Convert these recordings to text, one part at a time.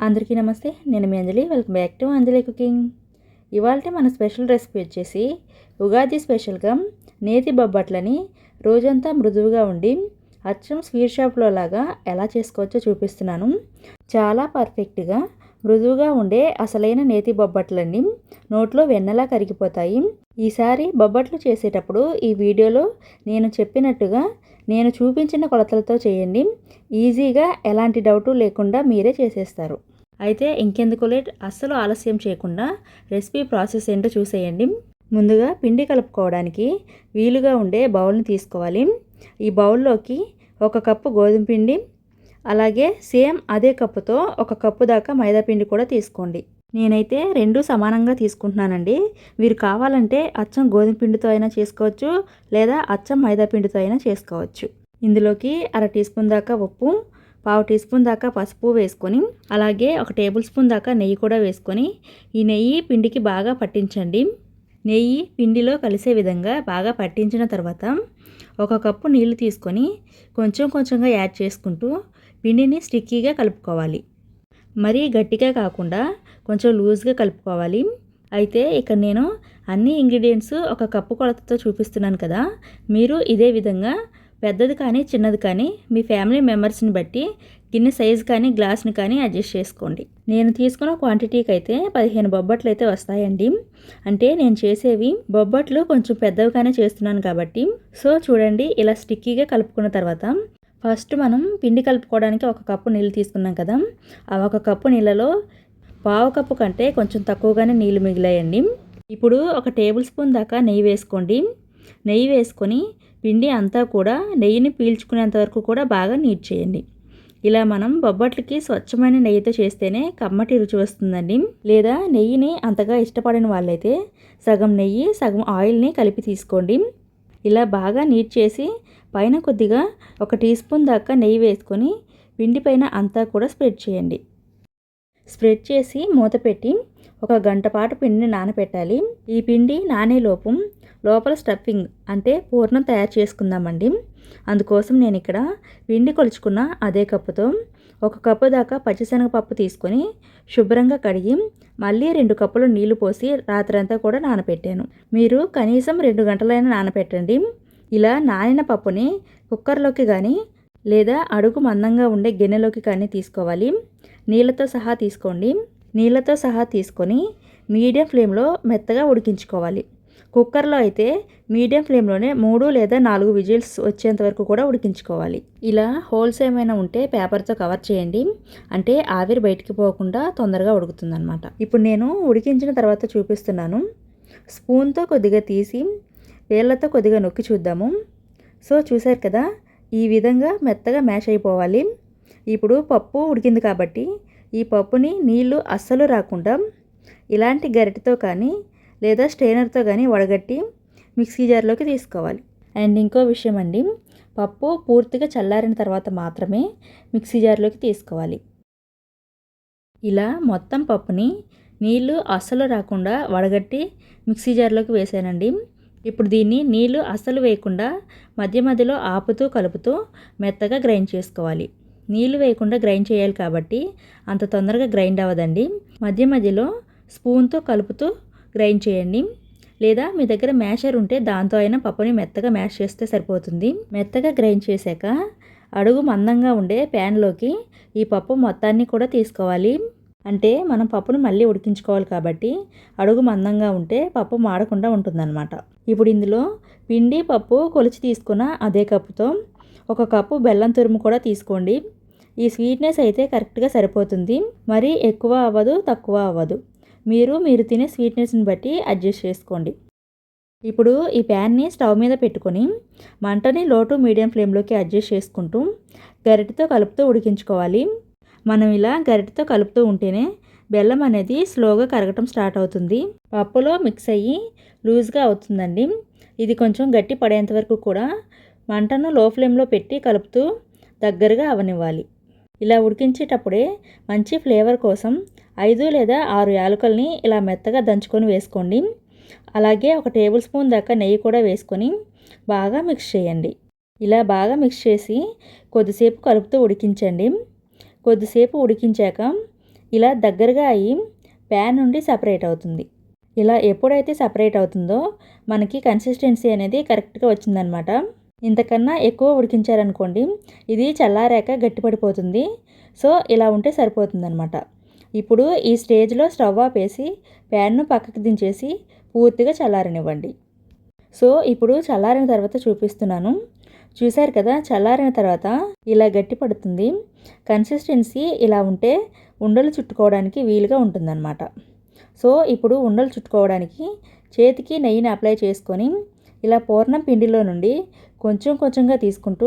అందరికీ నమస్తే. నేను మీ Anjali. Welcome back to Anjali cooking. ఇవాళ మన స్పెషల్ రెసిపీ వచ్చేసి ఉగాది స్పెషల్గా నేతి బొబ్బట్లని రోజంతా మృదువుగా ఉండి అచ్చం స్వీట్ షాప్లో లాగా ఎలా చేసుకోవచ్చో చూపిస్తున్నాను. చాలా పర్ఫెక్ట్గా మృదువుగా ఉండే అసలైన నేతి బొబ్బట్లన్నీ నోట్లో వెన్నలా కరిగిపోతాయి. ఈసారి బొబ్బట్లు చేసేటప్పుడు ఈ వీడియోలో నేను చెప్పినట్టుగా నేను చూపించిన కొలతలతో చేయండి. ఈజీగా ఎలాంటి డౌటు లేకుండా మీరే చేసేస్తారు. అయితే ఇంకెందుకు లేట్, అస్సలు ఆలస్యం చేయకుండా రెసిపీ ప్రాసెస్ ఏంటో చూసేయండి. ముందుగా పిండి కలుపుకోవడానికి వీలుగా ఉండే బౌల్ని తీసుకోవాలి. ఈ బౌల్లోకి 1 కప్పు గోధుమ పిండి, అలాగే సేమ్ అదే కప్పుతో 1 కప్పు దాకా మైదా పిండి కూడా తీసుకోండి. నేనైతే 2 సమానంగా తీసుకుంటున్నానండి. మీరు కావాలంటే అచ్చం గోధుమ పిండితో అయినా చేసుకోవచ్చు, లేదా అచ్చం మైదా పిండితో అయినా చేసుకోవచ్చు. ఇందులోకి 1/2 టీ స్పూన్ దాకా ఉప్పు, 1/2 టీ స్పూన్ దాకా పసుపు వేసుకొని, అలాగే 1 టేబుల్ స్పూన్ దాకా నెయ్యి కూడా వేసుకొని ఈ నెయ్యి పిండికి బాగా పట్టించండి. నెయ్యి పిండిలో కలిసే విధంగా బాగా పట్టించిన తర్వాత 1 కప్పు నీళ్లు తీసుకొని కొంచెం కొంచెంగా యాడ్ చేసుకుంటూ పిండిని స్టిక్కీగా కలుపుకోవాలి. మరీ గట్టిగా కాకుండా కొంచెం లూజ్గా కలుపుకోవాలి. అయితే ఇక్కడ నేను అన్ని ఇంగ్రీడియంట్స్ 1 కప్పు కొలతతో చూపిస్తున్నాను కదా, మీరు ఇదే విధంగా పెద్దది కానీ చిన్నది కానీ మీ ఫ్యామిలీ మెంబర్స్ని బట్టి గిన్నె సైజు కానీ గ్లాస్ని కానీ అడ్జస్ట్ చేసుకోండి. నేను తీసుకున్న క్వాంటిటీకి అయితే 15 బొబ్బట్లు అయితే వస్తాయండి. అంటే నేను చేసేవి బొబ్బట్లు కొంచెం పెద్దవిగానే చేస్తున్నాను కాబట్టి. సో చూడండి, ఇలా స్టిక్కీగా కలుపుకున్న తర్వాత ఫస్ట్ మనం పిండి కలుపుకోవడానికి 1 కప్పు నీళ్ళు తీసుకున్నాం కదా, ఆ 1 కప్పు నీళ్ళలో 1/2 కప్పు కంటే కొంచెం తక్కువగానే నీళ్ళు మిగిలాయండి. ఇప్పుడు 1 టేబుల్ స్పూన్ దాకా నెయ్యి వేసుకోండి. నెయ్యి వేసుకొని పిండి అంతా కూడా నెయ్యిని పీల్చుకునేంత వరకు కూడా బాగా నీట్ చేయండి. ఇలా మనం బొబ్బట్లకి స్వచ్ఛమైన నెయ్యితో చేస్తేనే కమ్మటి రుచి వస్తుందండి. లేదా నెయ్యిని అంతగా ఇష్టపడిన వాళ్ళైతే సగం నెయ్యి సగం ఆయిల్ని కలిపి తీసుకోండి. ఇలా బాగా నీట్ చేసి పైన కొద్దిగా 1 టీ స్పూన్ దాకా నెయ్యి వేసుకొని పిండి పైన అంతా కూడా స్ప్రెడ్ చేయండి. స్ప్రెడ్ చేసి మూత పెట్టి 1 గంట పాటు పిండిని నానబెట్టాలి. ఈ పిండి నానేలోపు లోపల స్టఫింగ్ అంటే పూర్ణం తయారు చేసుకుందామండి. అందుకోసం నేను ఇక్కడ పిండి కొలుచుకున్న అదే కప్పుతో 1 కప్పు దాకా పచ్చిశనగపప్పు తీసుకొని శుభ్రంగా కడిగి మళ్ళీ 2 కప్పులు నీళ్లు పోసి రాత్రంతా కూడా నానబెట్టాను. మీరు కనీసం 2 గంటలైనా నానబెట్టండి. ఇలా నానిన పప్పుని కుక్కర్లోకి కానీ లేదా అడుగు మందంగా ఉండే గిన్నెలోకి కానీ తీసుకోవాలి. నీళ్ళతో సహా తీసుకోండి. నీళ్ళతో సహా తీసుకొని మీడియం ఫ్లేమ్లో మెత్తగా ఉడికించుకోవాలి. కుక్కర్లో అయితే మీడియం ఫ్లేమ్లోనే 3 లేదా 4 విజిల్స్ వచ్చేంత వరకు కూడా ఉడికించుకోవాలి. ఇలా హోల్స్ ఏమైనా ఉంటే పేపర్తో కవర్ చేయండి. అంటే ఆవిరి బయటికి పోకుండా తొందరగా ఉడుకుతుందన్నమాట. ఇప్పుడు నేను ఉడికించిన తర్వాత చూపిస్తున్నాను. స్పూన్తో కొద్దిగా తీసి వేళ్ళతో కొద్దిగా నొక్కి చూద్దాము. సో చూసారు కదా, ఈ విధంగా మెత్తగా మ్యాష్ అయిపోవాలి. ఇప్పుడు పప్పు ఉడికింది కాబట్టి ఈ పప్పుని నీళ్లు అస్సలు రాకుండా ఇలాంటి గరిటెతో కానీ లేదా స్ట్రైనర్తో కానీ వడగట్టి మిక్సీ జార్లోకి తీసుకోవాలి. అండ్ ఇంకో విషయం అండి, పప్పు పూర్తిగా చల్లారిన తర్వాత మాత్రమే మిక్సీ జార్లోకి తీసుకోవాలి. ఇలా మొత్తం పప్పుని నీళ్లు అస్సలు రాకుండా వడగట్టి మిక్సీ జార్లోకి వేసానండి. ఇప్పుడు దీన్ని నీళ్లు అస్సలు వేయకుండా మధ్య మధ్యలో ఆపుతూ కలుపుతూ మెత్తగా గ్రైండ్ చేసుకోవాలి. నీళ్లు వేయకుండా గ్రైండ్ చేయాలి కాబట్టి అంత తొందరగా గ్రైండ్ అవ్వదండి. మధ్య మధ్యలో స్పూన్తో కలుపుతూ గ్రైండ్ చేయండి. లేదా మీ దగ్గర మ్యాషర్ ఉంటే దాంతో అయినా పప్పుని మెత్తగా మ్యాష్ చేస్తే సరిపోతుంది. మెత్తగా గ్రైండ్ చేశాక అడుగు మందంగా ఉండే ప్యాన్లోకి ఈ పప్పు మొత్తాన్ని కూడా తీసుకోవాలి. అంటే మనం పప్పును మళ్ళీ ఉడికించుకోవాలి కాబట్టి అడుగు మందంగా ఉంటే పప్పు మాడకుండా ఉంటుందన్నమాట. ఇప్పుడు ఇందులో పిండి పప్పు కొలిచి తీసుకున్న అదే కప్పుతో 1 కప్పు బెల్లం తురుము కూడా తీసుకోండి. ఈ స్వీట్నెస్ అయితే కరెక్ట్గా సరిపోతుంది. మరీ ఎక్కువ అవ్వదు, తక్కువ అవ్వదు. మీరు తినే స్వీట్నెస్ని బట్టి అడ్జస్ట్ చేసుకోండి. ఇప్పుడు ఈ ప్యాన్ని స్టవ్ మీద పెట్టుకొని మంటని లో టు మీడియం ఫ్లేమ్లోకి అడ్జస్ట్ చేసుకుంటూ గరిటెతో కలుపుతూ ఉడికించుకోవాలి. మనం ఇలా గరిటెతో కలుపుతూ ఉంటేనే బెల్లం అనేది స్లోగా కరగటం స్టార్ట్ అవుతుంది. పప్పులో మిక్స్ అయ్యి లూజ్గా అవుతుందండి. ఇది కొంచెం గట్టి పడేంత వరకు కూడా మంటను లో ఫ్లేమ్లో పెట్టి కలుపుతూ దగ్గరగా అవనివ్వాలి. ఇలా ఉడికించేటప్పుడే మంచి ఫ్లేవర్ కోసం 5 లేదా 6 యాలకుల్ని ఇలా మెత్తగా దంచుకొని వేసుకోండి. అలాగే 1 టేబుల్ స్పూన్ దాకా నెయ్యి కూడా వేసుకొని బాగా మిక్స్ చేయండి. ఇలా బాగా మిక్స్ చేసి కొద్దిసేపు కలుపుతూ ఉడికించండి. కొద్దిసేపు ఉడికించాక ఇలా దగ్గరగా అయ్యి ప్యాన్ నుండి సపరేట్ అవుతుంది. ఇలా ఎప్పుడైతే సపరేట్ అవుతుందో మనకి కన్సిస్టెన్సీ అనేది కరెక్ట్గా వచ్చిందనమాట. ఇంతకన్నా ఎక్కువ ఉడికించారనుకోండి ఇది చల్లారాక గట్టిపడిపోతుంది. సో ఇలా ఉంటే సరిపోతుందనమాట. ఇప్పుడు ఈ స్టేజ్లో స్టవ్ ఆపేసి ప్యాన్ను పక్కకు దించేసి పూర్తిగా చల్లారనివ్వండి. సో ఇప్పుడు చల్లారిన తర్వాత చూపిస్తున్నాను. చూశారు కదా, చల్లారిన తర్వాత ఇలా గట్టి పడుతుంది. కన్సిస్టెన్సీ ఇలా ఉంటే ఉండలు చుట్టుకోవడానికి వీలుగా ఉంటుందన్నమాట. సో ఇప్పుడు ఉండలు చుట్టుకోవడానికి చేతికి నెయ్యిని అప్లై చేసుకొని ఇలా పూర్ణం పిండిలో నుండి కొంచెం కొంచెంగా తీసుకుంటూ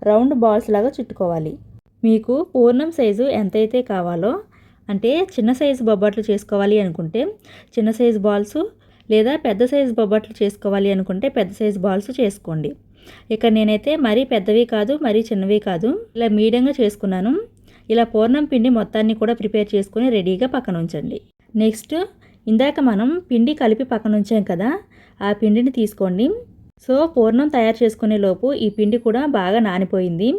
రౌండ్ బాల్స్ లాగా చుట్టుకోవాలి. మీకు పూర్ణం సైజు ఎంతైతే కావాలో, అంటే చిన్న సైజు బొబ్బట్లు చేసుకోవాలి అనుకుంటే చిన్న సైజు బాల్స్, లేదా పెద్ద సైజు బొబ్బట్లు చేసుకోవాలి అనుకుంటే పెద్ద సైజు బాల్స్ చేసుకోండి. ఇక నేనైతే మరీ పెద్దవి కాదు మరీ చిన్నవి కాదు, ఇలా మీడియంగా చేసుకున్నాను. ఇలా పూర్ణం పిండి మొత్తాన్ని కూడా ప్రిపేర్ చేసుకొని రెడీగా పక్కన ఉంచండి. నెక్స్ట్ ఇందాక మనం పిండి కలిపి పక్కన ఉంచాం కదా, ఆ పిండిని తీసుకోండి. సో పూర్ణం తయారు చేసుకునే లోపు ఈ పిండి కూడా బాగా నానిపోయింది.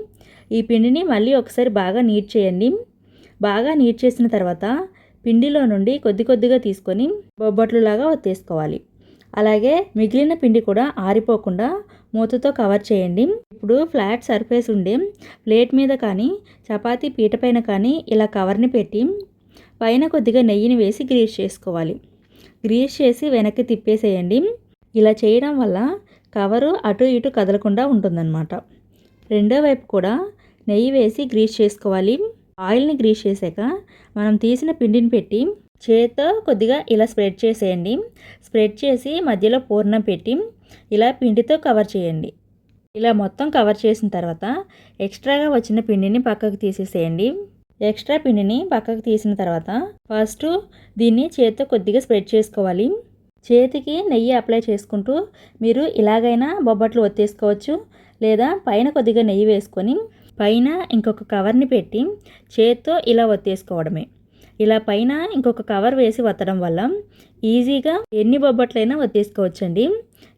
ఈ పిండిని మళ్ళీ ఒకసారి బాగా నీట్ చేయండి. బాగా నీట్ చేసిన తర్వాత పిండిలో నుండి కొద్ది కొద్దిగా తీసుకొని బొబ్బట్లులాగా ఒత్తేసుకోవాలి. అలాగే మిగిలిన పిండి కూడా ఆరిపోకుండా మూతతో కవర్ చేయండి. ఇప్పుడు ఫ్లాట్ సర్ఫేస్ ఉండే ప్లేట్ మీద కానీ చపాతీ పీట పైన కానీ ఇలా కవర్ని పెట్టి పైన కొద్దిగా నెయ్యిని వేసి గ్రీస్ చేసుకోవాలి. గ్రీస్ చేసి వెనక్కి తిప్పేసేయండి. ఇలా చేయడం వల్ల కవరు అటు ఇటు కదలకుండా ఉంటుందన్నమాట. రెండో వైపు కూడా నెయ్యి వేసి గ్రీస్ చేసుకోవాలి. ఆయిల్ని గ్రీస్ చేశాక మనం తీసిన పిండిని పెట్టి చేత్తో కొద్దిగా ఇలా స్ప్రెడ్ చేసేయండి. స్ప్రెడ్ చేసి మధ్యలో పూర్ణం పెట్టి ఇలా పిండితో కవర్ చేయండి. ఇలా మొత్తం కవర్ చేసిన తర్వాత ఎక్స్ట్రాగా వచ్చిన పిండిని పక్కకు తీసేసేయండి. ఎక్స్ట్రా పిండిని పక్కకు తీసిన తర్వాత ఫస్ట్ దీన్ని చేత్తో కొద్దిగా స్ప్రెడ్ చేసుకోవాలి. చేతికి నెయ్యి అప్లై చేసుకుంటూ మీరు ఇలాగైనా బొబ్బట్లు ఒత్తేసుకోవచ్చు, లేదా పైన కొద్దిగా నెయ్యి వేసుకొని పైన ఇంకొక కవర్ని పెట్టి చేత్తో ఇలా ఒత్తేసుకోవడమే. ఇలా పైన ఇంకొక కవర్ వేసి వత్తడం వల్ల ఈజీగా ఎన్ని బొబ్బట్లైనా ఒత్తేసుకోవచ్చండి.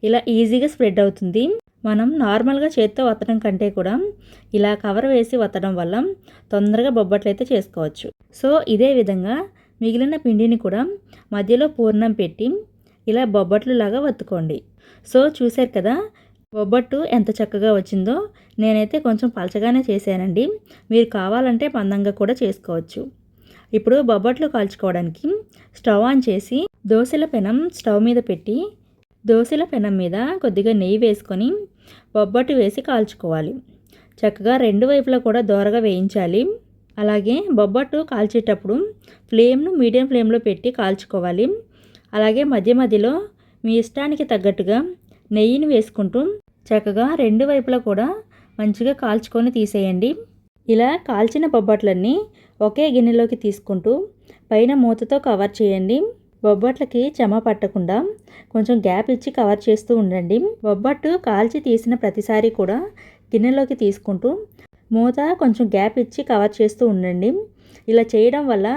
ఇలా ఈజీగా స్ప్రెడ్ అవుతుంది. మనం నార్మల్గా చేత్తో వత్తడం కంటే కూడా ఇలా కవర్ వేసి వత్తడం వల్ల తొందరగా బొబ్బట్లు అయితే చేసుకోవచ్చు. సో ఇదే విధంగా మిగిలిన పిండిని కూడా మధ్యలో పూర్ణం పెట్టి ఇలా బొబ్బట్లు లాగా వత్తుకోండి. సో చూశారు కదా బొబ్బట్టు ఎంత చక్కగా వచ్చిందో. నేనైతే కొంచెం పలచగానే చేశానండి, మీరు కావాలంటే మందంగా కూడా చేసుకోవచ్చు. ఇప్పుడు బొబ్బట్లు కాల్చుకోవడానికి స్టవ్ ఆన్ చేసి దోశల పెనం స్టవ్ మీద పెట్టి దోశల పెనం మీద కొద్దిగా నెయ్యి వేసుకొని బొబ్బట్టు వేసి కాల్చుకోవాలి. చక్కగా రెండు వైపులా కూడా దోరగా వేయించాలి. అలాగే బొబ్బట్టు కాల్చేటప్పుడు ఫ్లేమ్ను మీడియం ఫ్లేమ్లో పెట్టి కాల్చుకోవాలి. అలాగే మధ్య మధ్యలో మీ ఇష్టానికి తగ్గట్టుగా నెయ్యిని వేసుకుంటూ చక్కగా రెండు వైపులా కూడా మంచిగా కాల్చుకొని తీసేయండి. ఇలా కాల్చిన బొబ్బట్లన్నీ ఒకే గిన్నెలోకి తీసుకుంటూ పైన మూతతో కవర్ చేయండి. బొబ్బట్లకి చెమ పట్టకుండా కొంచెం గ్యాప్ ఇచ్చి కవర్ చేస్తూ ఉండండి. బొబ్బట్టు కాల్చి తీసిన ప్రతిసారి కూడా గిన్నెలోకి తీసుకుంటూ మూత కొంచెం గ్యాప్ ఇచ్చి కవర్ చేస్తూ ఉండండి. ఇలా చేయడం వల్ల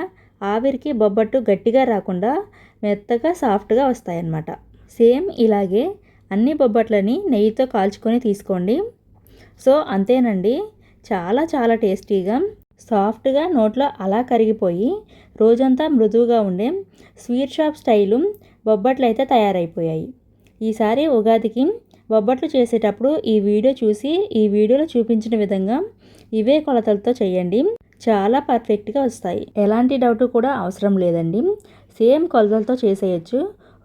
ఆవిరికి బొబ్బట్టు గట్టిగా రాకుండా మెత్తగా సాఫ్ట్గా వస్తాయన్నమాట. సేమ్ ఇలాగే అన్ని బొబ్బట్లని నెయ్యితో కాల్చుకొని తీసుకోండి. సో అంతేనండి, చాలా చాలా టేస్టీగా సాఫ్ట్గా నోట్లో అలా కరిగిపోయి రోజంతా మృదువుగా ఉండే స్వీట్ షాప్ స్టైలు బొబ్బట్లు అయితే తయారైపోయాయి. ఈసారి ఉగాదికి బొబ్బట్లు చేసేటప్పుడు ఈ వీడియో చూసి ఈ వీడియోలో చూపించిన విధంగా ఇవే కొలతలతో చేయండి. చాలా పర్ఫెక్ట్గా వస్తాయి. ఎలాంటి డౌట్ కూడా అవసరం లేదండి. సేమ్ కొలతలతో చేసేయచ్చు.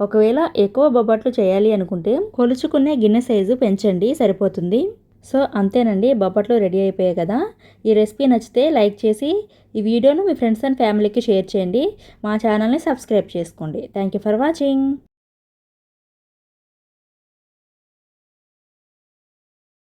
ఒకవేళ ఎక్కువ బొబ్బట్లు చేయాలి అనుకుంటే కొలుచుకునే గిన్నె సైజు పెంచండి, సరిపోతుంది. సో అంతేనండి, బొబ్బట్లు రెడీ అయిపోయాయి కదా. ఈ రెసిపీ నచ్చితే లైక్ చేసి ఈ వీడియోను మీ ఫ్రెండ్స్ అండ్ ఫ్యామిలీకి షేర్ చేయండి. మా ఛానల్ని సబ్స్క్రైబ్ చేసుకోండి. Thank you for watching.